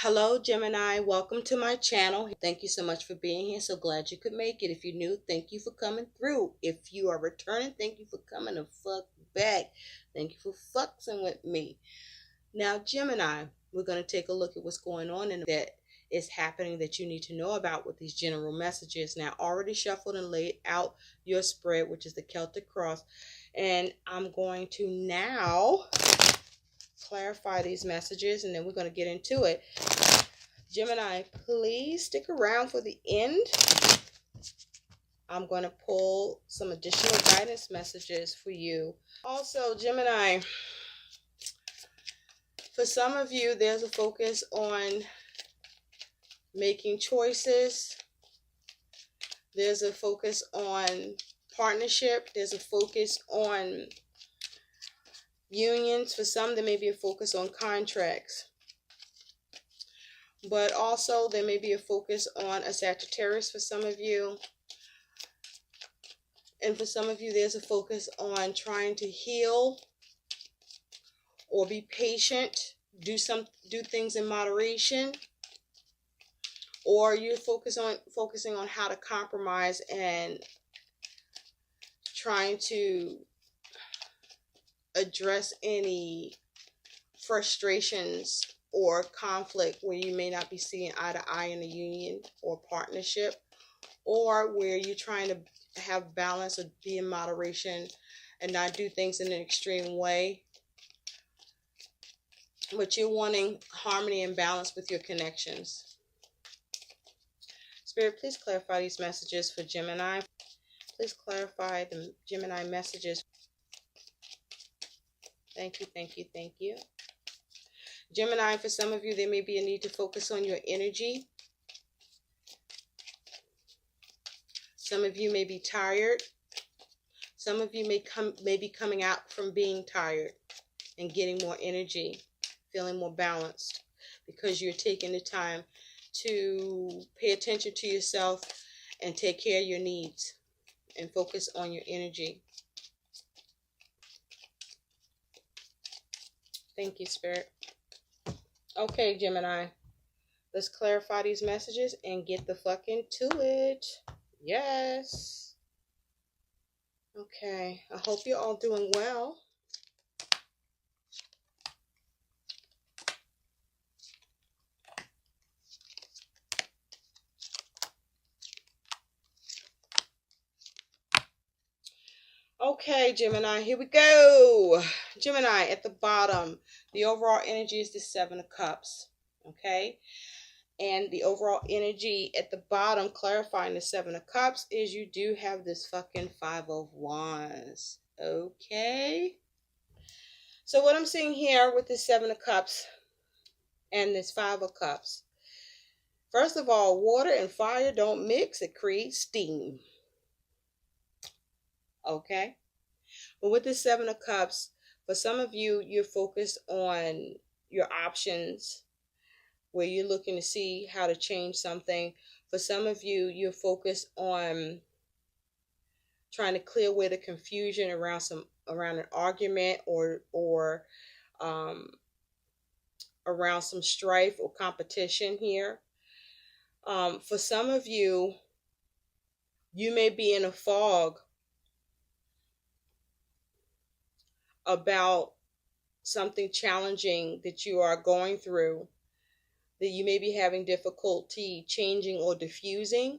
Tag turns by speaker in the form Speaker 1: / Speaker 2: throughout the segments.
Speaker 1: Hello, Gemini. Welcome to my channel. Thank you so much for being here. So glad you could make it. If you're new, thank you for coming through. If you are returning, thank you for coming the fuck back. Thank you for fucking with me. Now, Gemini, we're going to take a look at what's going on and that is happening that you need to know about with these general messages. Now, already shuffled and laid out your spread, which is the Celtic cross. And I'm going to now clarify these messages, and then we're going to get into it. Gemini, please stick around for the end. I'm going to pull some additional guidance messages for you. Also, Gemini, for some of you, there's a focus on making choices. There's a focus on partnership. There's a focus on unions. For some, there may be a focus on contracts. But also, there may be a focus on a Sagittarius for some of you. And for some of you, there's a focus on trying to heal or be patient, do things in moderation. Or you're focusing on how to compromise and trying to address any frustrations or conflict where you may not be seeing eye to eye in a union or partnership, or where you're trying to have balance or be in moderation and not do things in an extreme way, but you're wanting harmony and balance with your connections. Spirit, please clarify these messages for Gemini. Please clarify the Gemini messages. Thank you, thank you, thank you. Gemini, for some of you, there may be a need to focus on your energy. Some of you may be tired. Some of you may be coming out from being tired and getting more energy, feeling more balanced, because you're taking the time to pay attention to yourself and take care of your needs and focus on your energy. Thank you, Spirit. Okay, Gemini, let's clarify these messages and get the fuck into it. Yes. Okay, I hope you're all doing well. Okay, Gemini, here we go. Gemini, at the bottom, the overall energy is the Seven of Cups, okay? And the overall energy at the bottom, clarifying the Seven of Cups, is you do have this fucking Five of Wands, okay? So what I'm seeing here with this Seven of Cups and this Five of Cups, first of all, water and fire don't mix, it creates steam. Okay, but with the Seven of Cups, for some of you, you're focused on your options, where you're looking to see how to change something. For some of you, you're focused on trying to clear away the confusion around an argument or around some strife or competition here. For some of you, you may be in a fog about something challenging that you are going through, that you may be having difficulty changing or diffusing,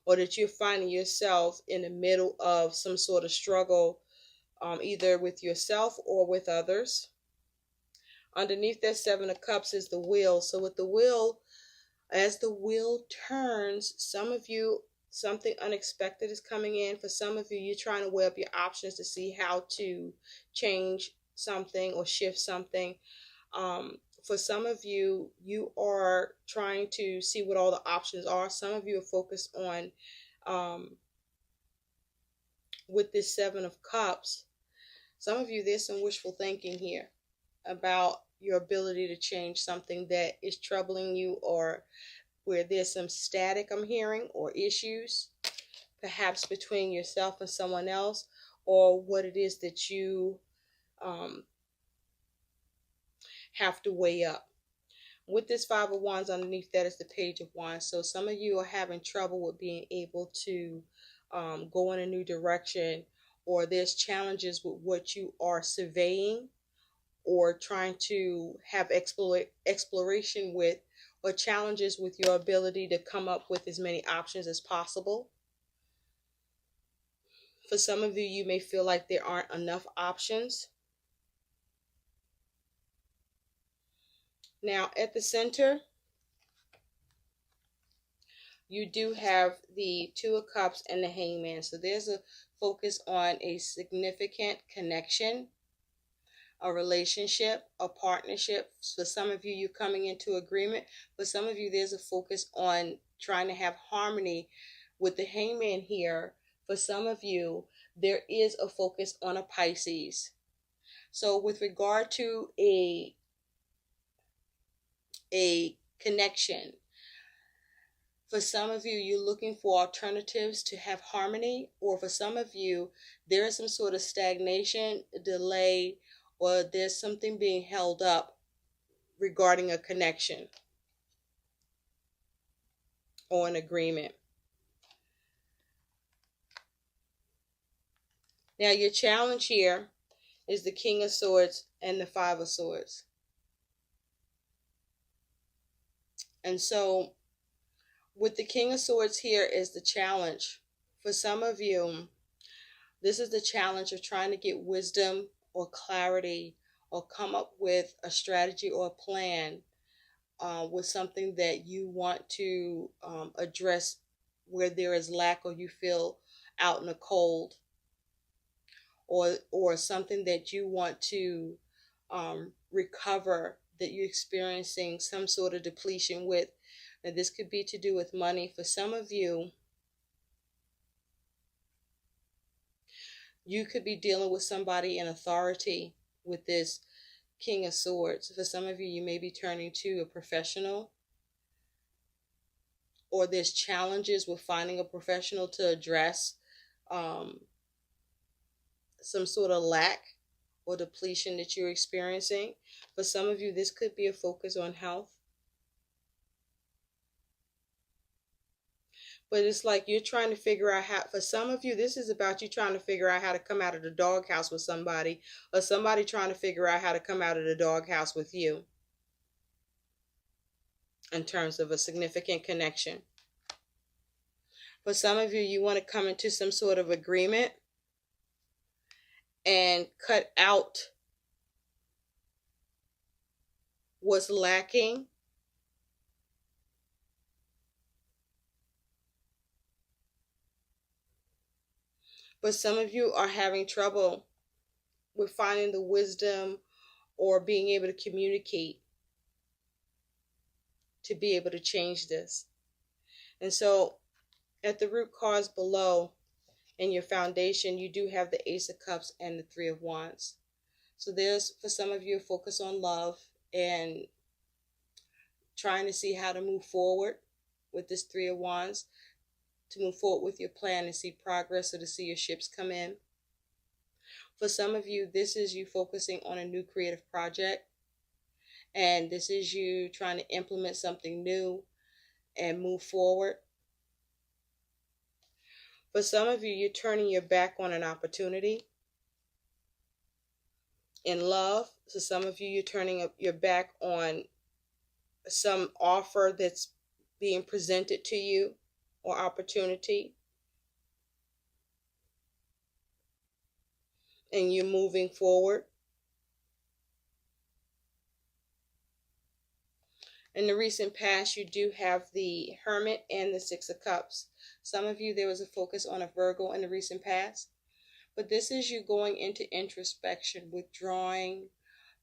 Speaker 1: or that you're finding yourself in the middle of some sort of struggle, either with yourself or with others. Underneath that Seven of Cups is the wheel. So with the wheel, as the wheel turns, some of you, something unexpected is coming in. For some of you, you're trying to weigh up your options to see how to change something or shift something. For some of you, you are trying to see what all the options are. Some of you are focused on, with this Seven of Cups, some of you, there's some wishful thinking here about your ability to change something that is troubling you, or where there's some static I'm hearing, or issues, perhaps between yourself and someone else, or what it is that you have to weigh up. with this Five of Wands underneath that is the Page of Wands. So some of you are having trouble with being able to go in a new direction, or there's challenges with what you are surveying or trying to have exploration with, or challenges with your ability to come up with as many options as possible. For some of you, you may feel like there aren't enough options. Now, at the center, you do have the Two of Cups and the Hangman. So there's a focus on a significant connection, a relationship, a partnership. For some of you, you're coming into agreement. For some of you, there's a focus on trying to have harmony with the Hangman here. For some of you, there is a focus on a Pisces. So with regard to a connection, for some of you, you're looking for alternatives to have harmony, or for some of you, there is some sort of stagnation, delay, or there's something being held up regarding a connection or an agreement. Now, your challenge here is the King of Swords and the Five of Swords. And so, with the King of Swords here is the challenge. For some of you, this is the challenge of trying to get wisdom or clarity, or come up with a strategy or a plan with something that you want to address where there is lack, or you feel out in the cold, or something that you want to recover, that you're experiencing some sort of depletion with. Now, this could be to do with money. For some of you, you could be dealing with somebody in authority with this King of Swords. For some of you, you may be turning to a professional, or there's challenges with finding a professional to address some sort of lack or depletion that you're experiencing. For some of you, this could be a focus on health. But it's like you're trying to figure out how, for some of you, this is about you trying to figure out how to come out of the doghouse with somebody, or somebody trying to figure out how to come out of the doghouse with you in terms of a significant connection. For some of you, you want to come into some sort of agreement and cut out what's lacking. But some of you are having trouble with finding the wisdom or being able to communicate to be able to change this. And so at the root cause below in your foundation, you do have the Ace of Cups and the Three of Wands. So there's, for some of you, a focus on love and trying to see how to move forward with this Three of Wands, to move forward with your plan and see progress, or to see your ships come in. For some of you, this is you focusing on a new creative project, and this is you trying to implement something new and move forward. For some of you, you're turning your back on an opportunity in love. So some of you, you're turning your back on some offer that's being presented to you, or opportunity, and you're moving forward. In the recent past, you do have the Hermit and the Six of Cups. Some of you, there was a focus on a Virgo in the recent past, but this is you going into introspection, withdrawing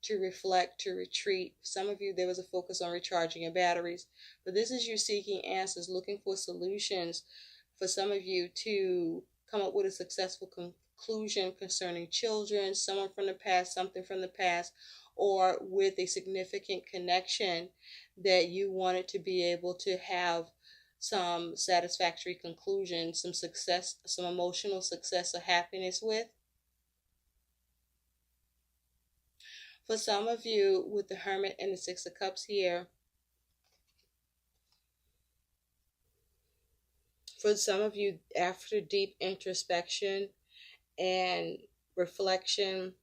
Speaker 1: to reflect, to retreat. Some of you, there was a focus on recharging your batteries, but this is you seeking answers, looking for solutions. For some of you, to come up with a successful conclusion concerning children, someone from the past, something from the past, or with a significant connection that you wanted to be able to have some satisfactory conclusion, some success, some emotional success or happiness with. For some of you, with the Hermit and the Six of Cups here, For some of you, after deep introspection and reflection,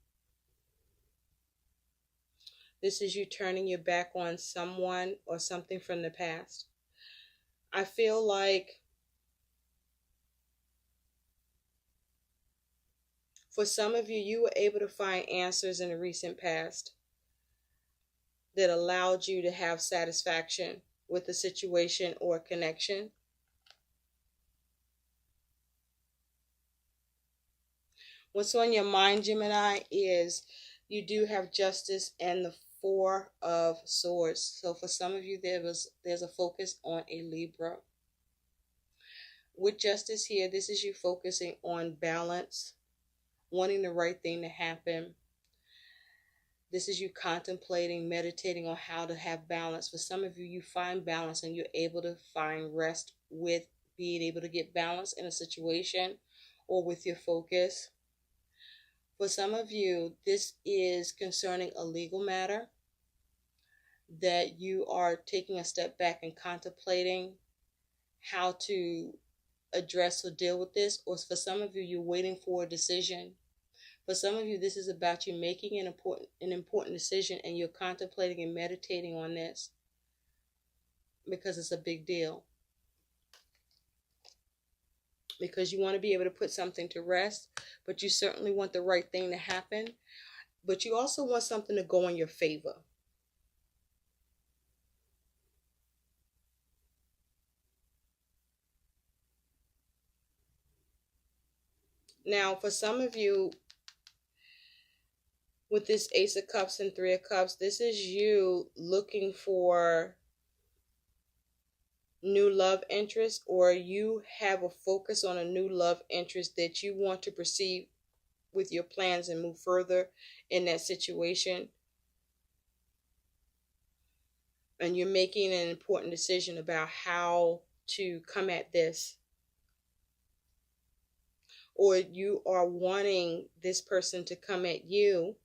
Speaker 1: this is you turning your back on someone or something from the past. I feel like for some of you, you were able to find answers in the recent past that allowed you to have satisfaction with a situation or a connection. What's on your mind, Gemini, is you do have justice and the Four of Swords. So for some of you, there's a focus on a Libra. With justice here, this is you focusing on balance, wanting the right thing to happen. This is you contemplating, meditating on how to have balance. For some of you, you find balance and you're able to find rest with being able to get balance in a situation or with your focus. For some of you, this is concerning a legal matter that you are taking a step back and contemplating how to address or deal with this. Or for some of you, you're waiting for a decision. For some of you, this is about you making an important decision, and you're contemplating and meditating on this because it's a big deal. Because you want to be able to put something to rest, but you certainly want the right thing to happen. But you also want something to go in your favor. Now, for some of you, with this Ace of Cups and Three of Cups, this is you looking for new love interest, or you have a focus on a new love interest that you want to proceed with your plans and move further in that situation. And you're making an important decision about how to come at this. Or you are wanting this person to come at you,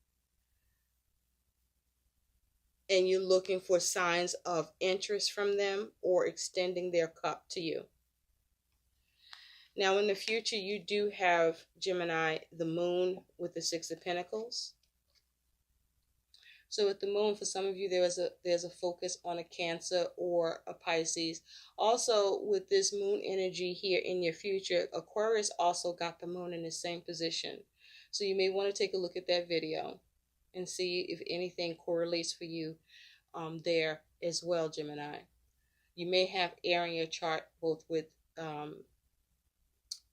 Speaker 1: and you're looking for signs of interest from them or extending their cup to you. Now, in the future, you do have, Gemini, the moon with the Six of Pentacles. So with the moon, for some of you, there's a focus on a Cancer or a Pisces. Also, with this moon energy here in your future, Aquarius also got the moon in the same position. So you may want to take a look at that video and see if anything correlates for you there as well, Gemini. You may have air in your chart, both with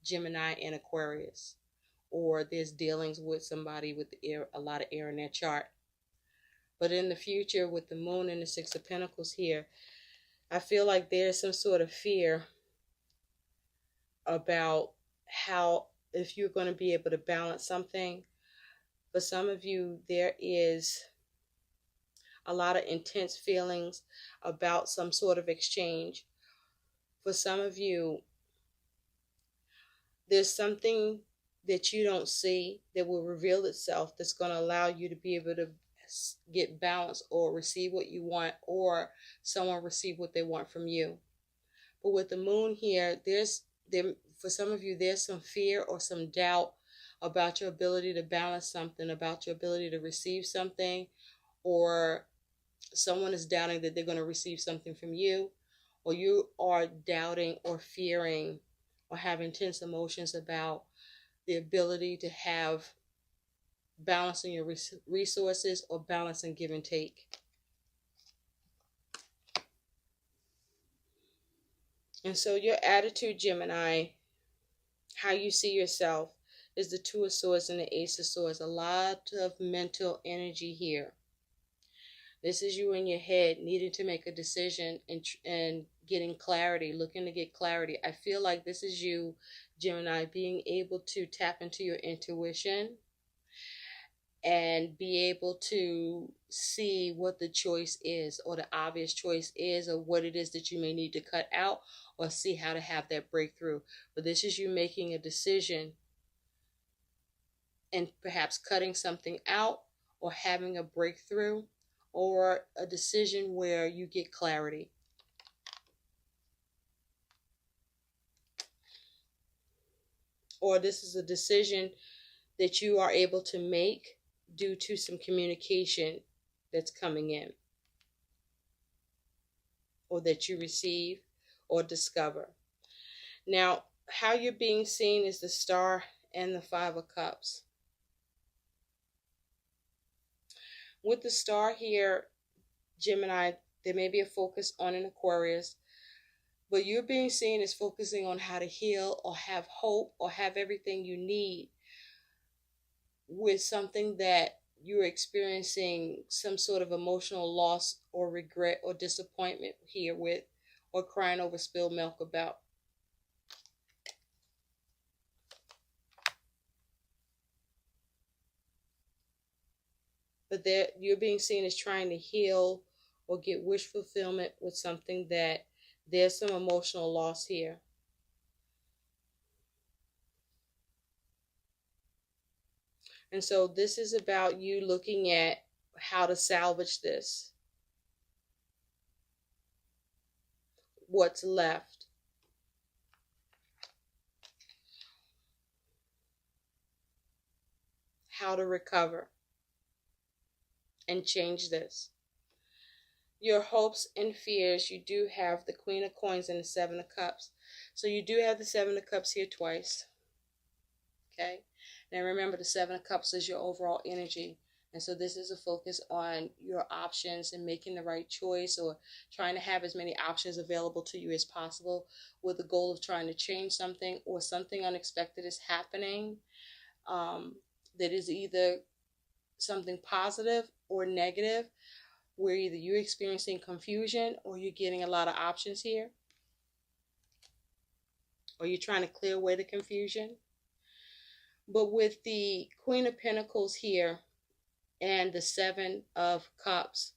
Speaker 1: Gemini and Aquarius, or there's dealings with somebody with air, a lot of air in their chart. But in the future, with the moon and the Six of Pentacles here, I feel like there's some sort of fear about how, if you're going to be able to balance something. For some of you, there is a lot of intense feelings about some sort of exchange. For some of you, there's something that you don't see that will reveal itself that's going to allow you to be able to get balance or receive what you want, or someone receive what they want from you. But with the moon here, for some of you, there's some fear or some doubt about your ability to balance something, about your ability to receive something, or someone is doubting that they're going to receive something from you, or you are doubting or fearing or have intense emotions about the ability to have balance in your resources or balance in give and take. And so your attitude, Gemini, how you see yourself, is the Two of Swords and the Ace of Swords. A lot of mental energy here. This is you in your head needing to make a decision and getting clarity, looking to get clarity. I feel like this is you, Gemini, being able to tap into your intuition and be able to see what the choice is, or the obvious choice is, or what it is that you may need to cut out, or see how to have that breakthrough. But this is you making a decision and perhaps cutting something out, or having a breakthrough, or a decision where you get clarity. or this is a decision that you are able to make due to some communication that's coming in, or that you receive or discover. Now, how you're being seen is the Star and the Five of Cups. With the Star here, Gemini, there may be a focus on an Aquarius, but you're being seen as focusing on how to heal or have hope or have everything you need with something that you're experiencing some sort of emotional loss or regret or disappointment here with, or crying over spilled milk about. But that you're being seen as trying to heal or get wish fulfillment with something that there's some emotional loss here. And so this is about you looking at how to salvage this. What's left. How to recover and change this. Your hopes and fears, you do have the Queen of Coins and the Seven of Cups. So you do have the Seven of Cups here twice. Okay? Now remember, the Seven of Cups is your overall energy. And so this is a focus on your options and making the right choice, or trying to have as many options available to you as possible, with the goal of trying to change something, or something unexpected is happening that is either something positive or negative, where either you're experiencing confusion or you're getting a lot of options here, or you're trying to clear away the confusion. But with the Queen of Pentacles here and the Seven of Cups,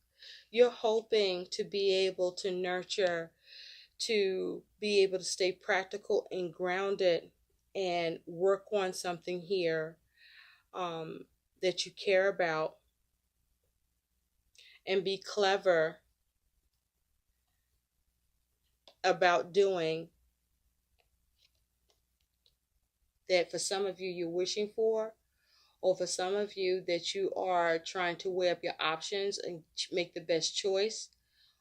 Speaker 1: you're hoping to be able to nurture, to be able to stay practical and grounded and work on something here that you care about, and be clever about doing that. For some of you, you're wishing for, or for some of you that you are trying to weigh up your options and make the best choice,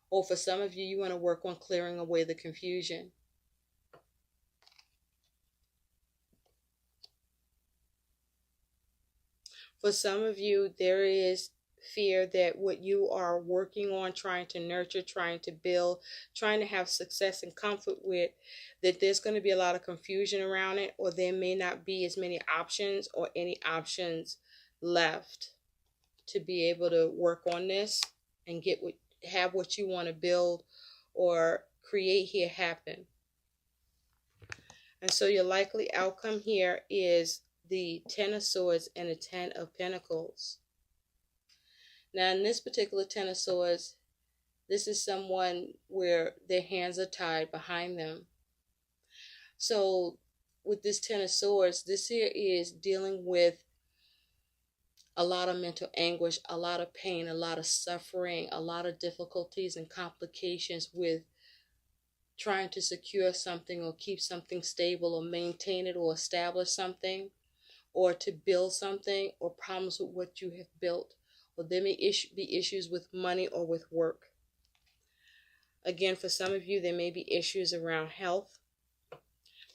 Speaker 1: or for some of you, you want to work on clearing away the confusion. For some of you, there is fear that what you are working on, trying to nurture, trying to build, trying to have success and comfort with, that there's going to be a lot of confusion around it, or there may not be as many options or any options left to be able to work on this and have what you want to build or create here happen. And so your likely outcome here is the Ten of Swords and the Ten of Pentacles. Now, in this particular Ten of Swords, this is someone where their hands are tied behind them. So with this Ten of Swords, this here is dealing with a lot of mental anguish, a lot of pain, a lot of suffering, a lot of difficulties and complications with trying to secure something or keep something stable or maintain it or establish something, or to build something, or problems with what you have built. Or there may be issues with money or with work. Again, for some of you, there may be issues around health.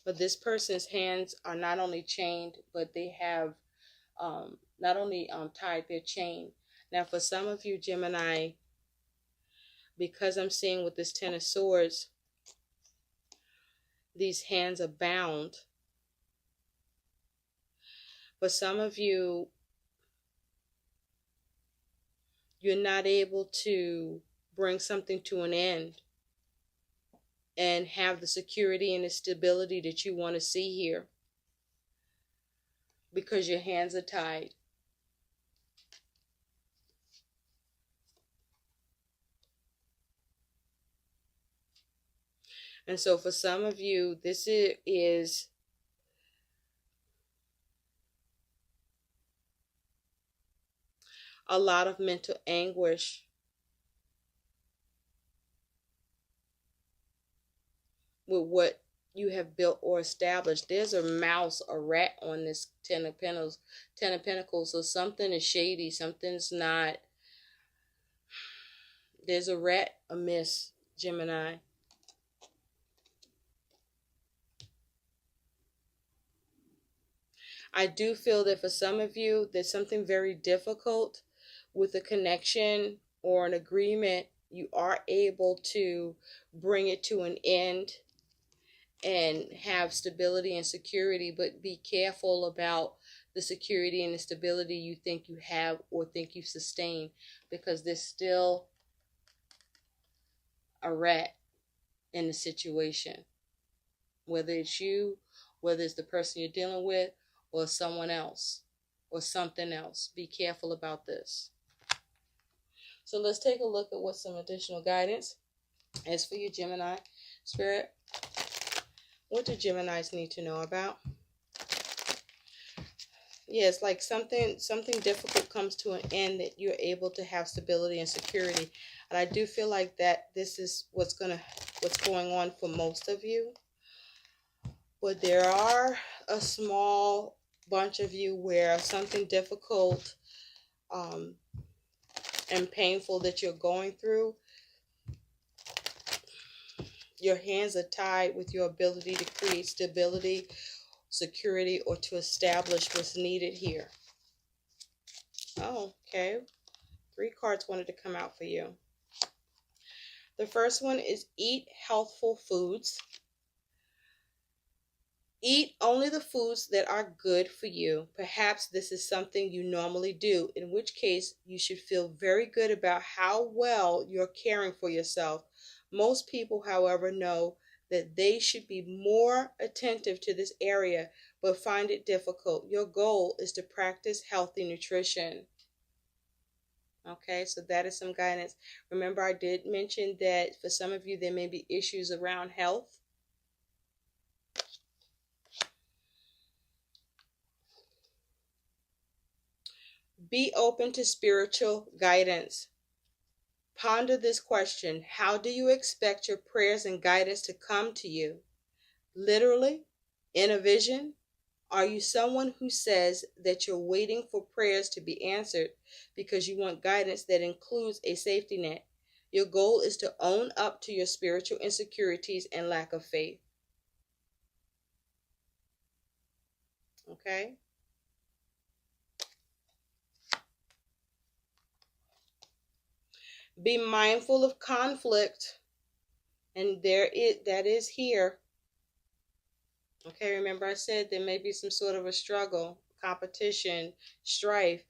Speaker 1: But this person's hands are not only chained, but they have not only tied their chain. Now, for some of you, Gemini, because I'm seeing with this Ten of Swords, these hands are bound. For some of you, you're not able to bring something to an end and have the security and the stability that you want to see here, because your hands are tied. And so for some of you, this is a lot of mental anguish with what you have built or established. There's a mouse, a rat on this Ten of Pentacles. Ten of Pentacles. So something is shady. Something's not. There's a rat amiss, Gemini. I do feel that for some of you, there's something very difficult with a connection or an agreement. You are able to bring it to an end and have stability and security, but be careful about the security and the stability you think you have or think you sustain, because there's still a rat in the situation. Whether it's you, whether it's the person you're dealing with, or someone else, or something else. Be careful about this. So let's take a look at what some additional guidance is for you, Gemini. Spirit, what do Geminis need to know about? Yeah, it's like something difficult comes to an end, that you're able to have stability and security. And I do feel like that this is what's going on for most of you. But there are a small bunch of you where something difficult and painful that you're going through, your hands are tied with your ability to create stability, security, or to establish what's needed here. Oh, okay. 3 cards wanted to come out for you. The first one is eat healthful foods. Eat only the foods that are good for you. Perhaps this is something you normally do, in which case you should feel very good about how well you're caring for yourself. Most people, however, know that they should be more attentive to this area, but find it difficult. Your goal is to practice healthy nutrition. Okay, so that is some guidance. Remember, I did mention that for some of you, there may be issues around health. Be open to spiritual guidance. Ponder this question. How do you expect your prayers and guidance to come to you? Literally? In a vision? Are you someone who says that you're waiting for prayers to be answered because you want guidance that includes a safety net? Your goal is to own up to your spiritual insecurities and lack of faith. Okay? Be mindful of conflict. And that is here. Okay, remember I said there may be some sort of a struggle, competition, strife.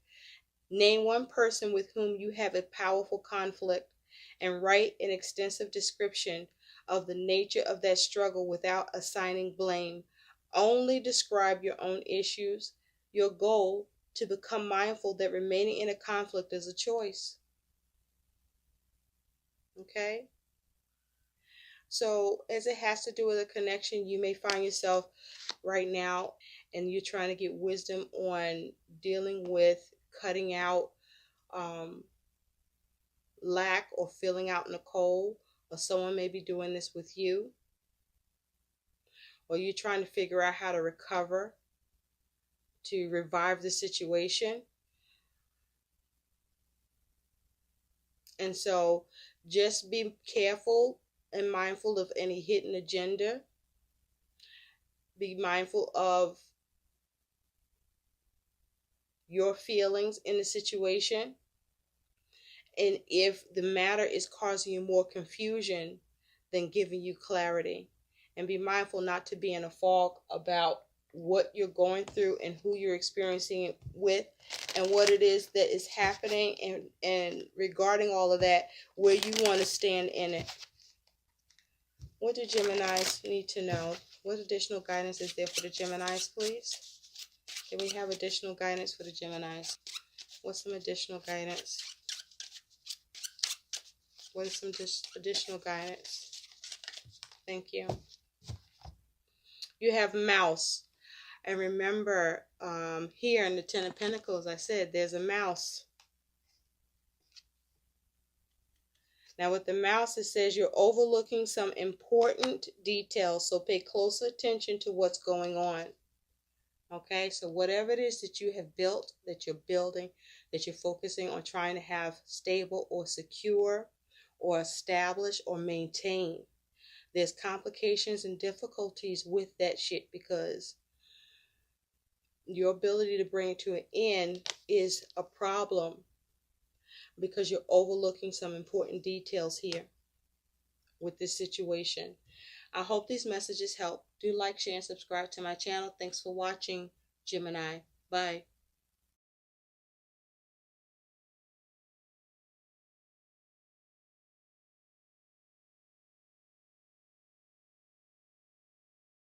Speaker 1: Name one person with whom you have a powerful conflict and write an extensive description of the nature of that struggle without assigning blame. Only describe your own issues. Your goal, to become mindful that remaining in a conflict is a choice. Okay? So as it has to do with a connection, you may find yourself right now and you're trying to get wisdom on dealing with cutting out lack or filling out in the cold, or someone may be doing this with you, or you're trying to figure out how to recover, to revive the situation. And so just be careful and mindful of any hidden agenda. Be mindful of your feelings in the situation. And if the matter is causing you more confusion than giving you clarity. And be mindful not to be in a fog about what you're going through and who you're experiencing it with and what it is that is happening, and regarding all of that, where you want to stand in it. What do Geminis need to know? What additional guidance is there for the Geminis, please? Can we have additional guidance for the Geminis? What's some additional guidance? What is some additional guidance? Thank you. You have mouse. And remember, here in the Ten of Pentacles, I said there's a mouse. Now with the mouse, it says you're overlooking some important details, so pay close attention to what's going on. Okay, so whatever it is that you have built, that you're building, that you're focusing on trying to have stable or secure or establish or maintain, there's complications and difficulties with that shit because your ability to bring it to an end is a problem because you're overlooking some important details here with this situation. I hope these messages help. Do like, share, and subscribe to my channel. Thanks for watching, Gemini. Bye.